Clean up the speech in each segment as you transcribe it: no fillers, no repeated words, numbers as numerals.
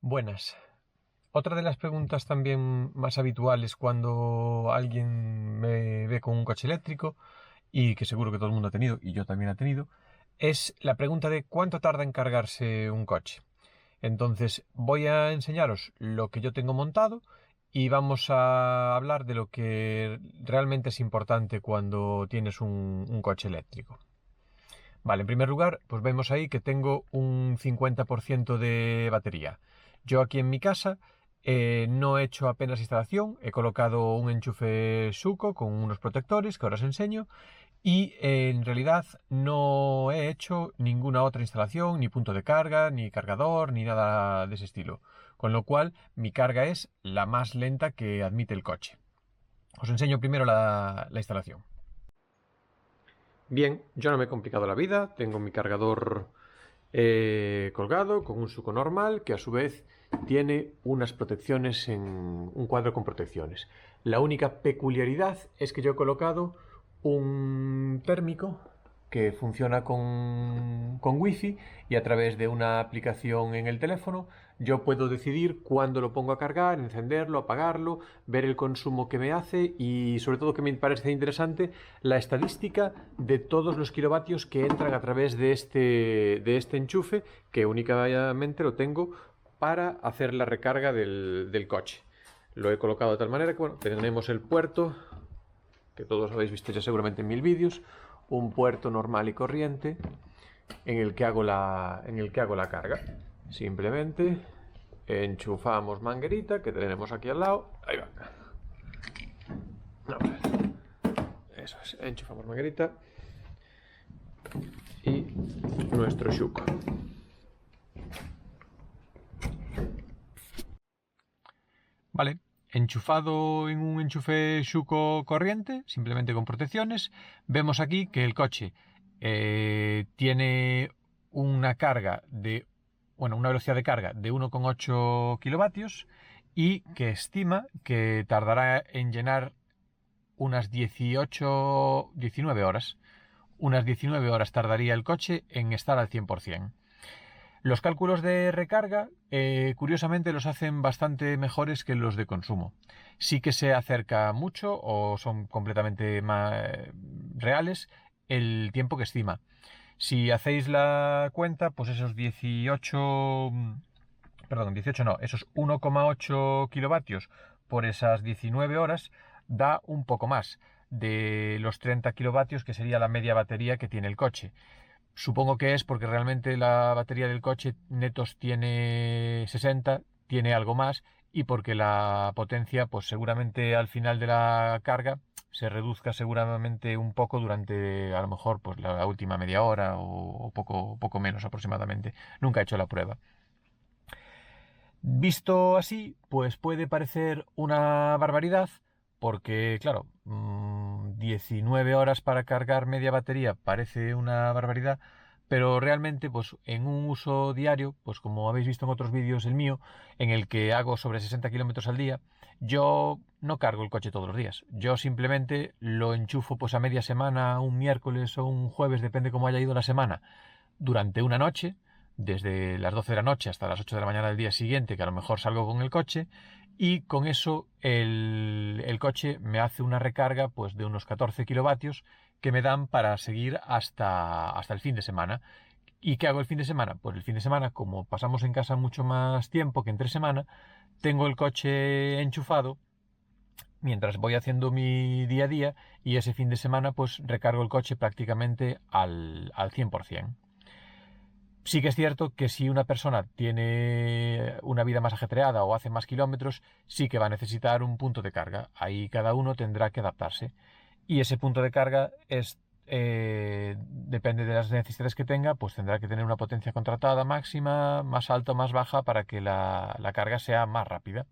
Buenas. Otra de las preguntas también más habituales cuando alguien me ve con un coche eléctrico, y que seguro que todo el mundo ha tenido, y yo también he tenido, es la pregunta de cuánto tarda en cargarse un coche. Entonces voy a enseñaros lo que yo tengo montado y vamos a hablar de lo que realmente es importante cuando tienes un coche eléctrico. Vale, en primer lugar, pues vemos ahí que tengo un 50% de batería. Yo aquí en mi casa no he hecho apenas instalación, he colocado un enchufe Suco con unos protectores que ahora os enseño y en realidad no he hecho ninguna otra instalación, ni punto de carga, ni cargador, ni nada de ese estilo. Con lo cual mi carga es la más lenta que admite el coche. Os enseño primero la instalación. Bien, yo no me he complicado la vida, tengo mi cargador colgado con un suco normal que a su vez tiene unas protecciones en un cuadro con protecciones. La única peculiaridad es que yo he colocado un térmico que funciona con wifi y a través de una aplicación en el teléfono yo puedo decidir cuándo lo pongo a cargar, encenderlo, apagarlo, ver el consumo que me hace y sobre todo que me parece interesante la estadística de todos los kilovatios que entran a través de este enchufe que únicamente lo tengo para hacer la recarga del coche. Lo he colocado de tal manera que bueno, tenemos el puerto que todos habéis visto ya seguramente en mil vídeos, un puerto normal y corriente en el que hago la carga. Simplemente enchufamos manguerita que tenemos aquí al lado. Ahí va. Vamos a ver. Eso es, enchufamos manguerita y nuestro Shuko. Vale, enchufado en un enchufe Shuko corriente, simplemente con protecciones, vemos aquí que el coche tiene una carga de, bueno, una velocidad de carga de 1,8 kilovatios y que estima que tardará en llenar unas 19 horas. Unas 19 horas tardaría el coche en estar al 100%. Los cálculos de recarga, curiosamente, los hacen bastante mejores que los de consumo. Sí que se acerca mucho o son completamente reales el tiempo que estima. Si hacéis la cuenta, pues esos 18 no, esos 1,8 kilovatios por esas 19 horas da un poco más de los 30 kilovatios que sería la media batería que tiene el coche. Supongo que es porque realmente la batería del coche netos tiene 60, tiene algo más, y porque la potencia, pues seguramente al final de la carga se reduzca seguramente un poco durante a lo mejor pues la última media hora o poco menos aproximadamente. Nunca he hecho la prueba. Visto así, pues puede parecer una barbaridad, porque claro, 19 horas para cargar media batería parece una barbaridad, pero realmente pues en un uso diario, pues como habéis visto en otros vídeos el mío, en el que hago sobre 60 kilómetros al día, yo no cargo el coche todos los días. Yo simplemente lo enchufo pues a media semana, un miércoles o un jueves, depende cómo haya ido la semana, durante una noche, desde las 12 de la noche hasta las 8 de la mañana del día siguiente, que a lo mejor salgo con el coche, y con eso el coche me hace una recarga pues de unos 14 kilovatios que me dan para seguir hasta el fin de semana. ¿Y qué hago el fin de semana? Pues el fin de semana, como pasamos en casa mucho más tiempo que entre semana, tengo el coche enchufado mientras voy haciendo mi día a día y ese fin de semana pues recargo el coche prácticamente al 100%. Sí que es cierto que si una persona tiene una vida más ajetreada o hace más kilómetros, sí que va a necesitar un punto de carga. Ahí cada uno tendrá que adaptarse. Y ese punto de carga depende de las necesidades que tenga, pues tendrá que tener una potencia contratada máxima, más alta o más baja para que la carga sea más rápida.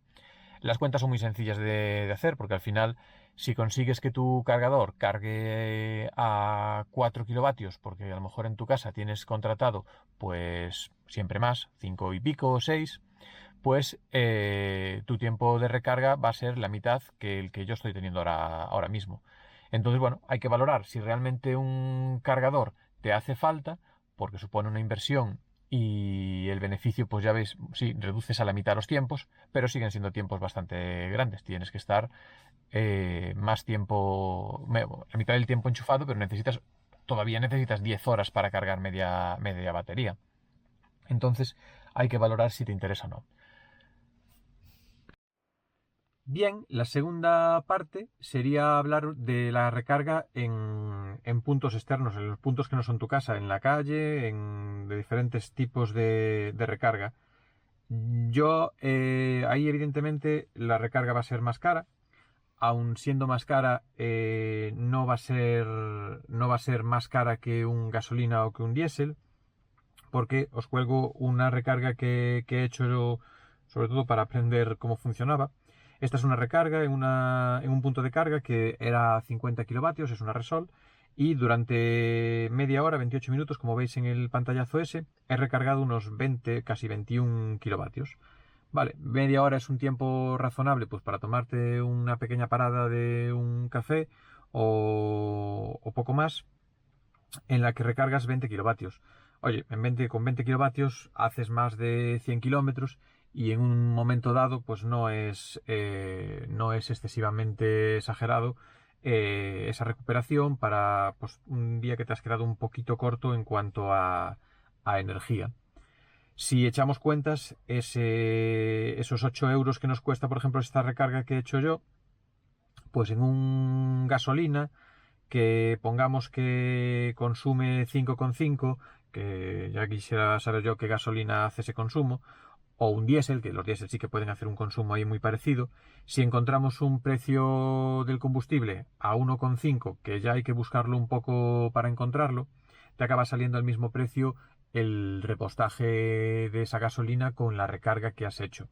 Las cuentas son muy sencillas de hacer porque al final si consigues que tu cargador cargue a 4 kilovatios, porque a lo mejor en tu casa tienes contratado pues siempre más, 5 y pico o 6, pues tu tiempo de recarga va a ser la mitad que el que yo estoy teniendo ahora mismo. Entonces, bueno, hay que valorar si realmente un cargador te hace falta, porque supone una inversión y el beneficio, pues ya ves, sí, reduces a la mitad los tiempos, pero siguen siendo tiempos bastante grandes. Tienes que estar más tiempo, la mitad del tiempo enchufado, pero todavía necesitas 10 horas para cargar media batería. Entonces hay que valorar si te interesa o no. Bien, la segunda parte sería hablar de la recarga en puntos externos, en los puntos que no son tu casa, en la calle, de diferentes tipos de recarga. Ahí evidentemente la recarga va a ser más cara. Aun siendo más cara, no va a ser más cara que un gasolina o que un diésel, porque os cuelgo una recarga que he hecho yo, sobre todo para aprender cómo funcionaba. Esta es una recarga en un punto de carga que era 50 kilovatios, es una Resol, y durante media hora, 28 minutos, como veis en el pantallazo ese, he recargado unos 20, casi 21 kilovatios. Vale, media hora es un tiempo razonable pues para tomarte una pequeña parada de un café o poco más, en la que recargas 20 kilovatios. Oye, con 20 kilovatios haces más de 100 kilómetros y en un momento dado pues no es excesivamente exagerado esa recuperación para pues, un día que te has quedado un poquito corto en cuanto a energía. Si echamos cuentas, esos 8 euros que nos cuesta, por ejemplo, esta recarga que he hecho yo, pues en un gasolina que pongamos que consume 5,5, que ya quisiera saber yo qué gasolina hace ese consumo, o un diésel, que los diésel sí que pueden hacer un consumo ahí muy parecido. Si encontramos un precio del combustible a 1,5, que ya hay que buscarlo un poco para encontrarlo, te acaba saliendo al mismo precio el repostaje de esa gasolina con la recarga que has hecho.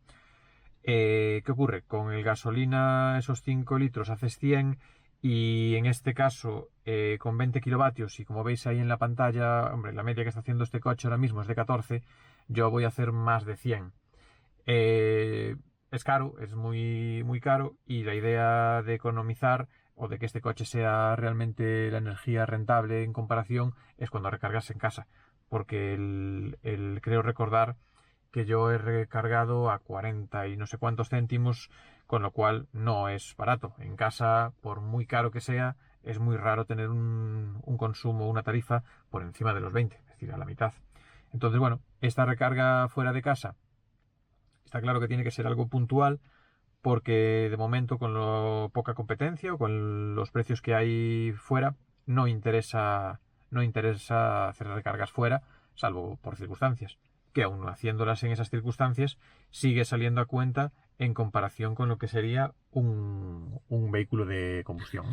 ¿Qué ocurre? Con el gasolina, esos 5 litros haces 100 y en este caso con 20 kilovatios y como veis ahí en la pantalla, hombre, la media que está haciendo este coche ahora mismo es de 14, yo voy a hacer más de 100. Es caro, es muy, muy caro y la idea de economizar o de que este coche sea realmente la energía rentable en comparación es cuando recargas en casa, porque creo recordar que yo he recargado a 40 y no sé cuántos céntimos, con lo cual no es barato. En casa, por muy caro que sea, es muy raro tener un consumo, una tarifa por encima de los 20, es decir, a la mitad. Entonces, bueno, esta recarga fuera de casa está claro que tiene que ser algo puntual porque de momento con lo poca competencia o con los precios que hay fuera no interesa hacer recargas fuera, salvo por circunstancias, que aún haciéndolas en esas circunstancias sigue saliendo a cuenta en comparación con lo que sería un vehículo de combustión.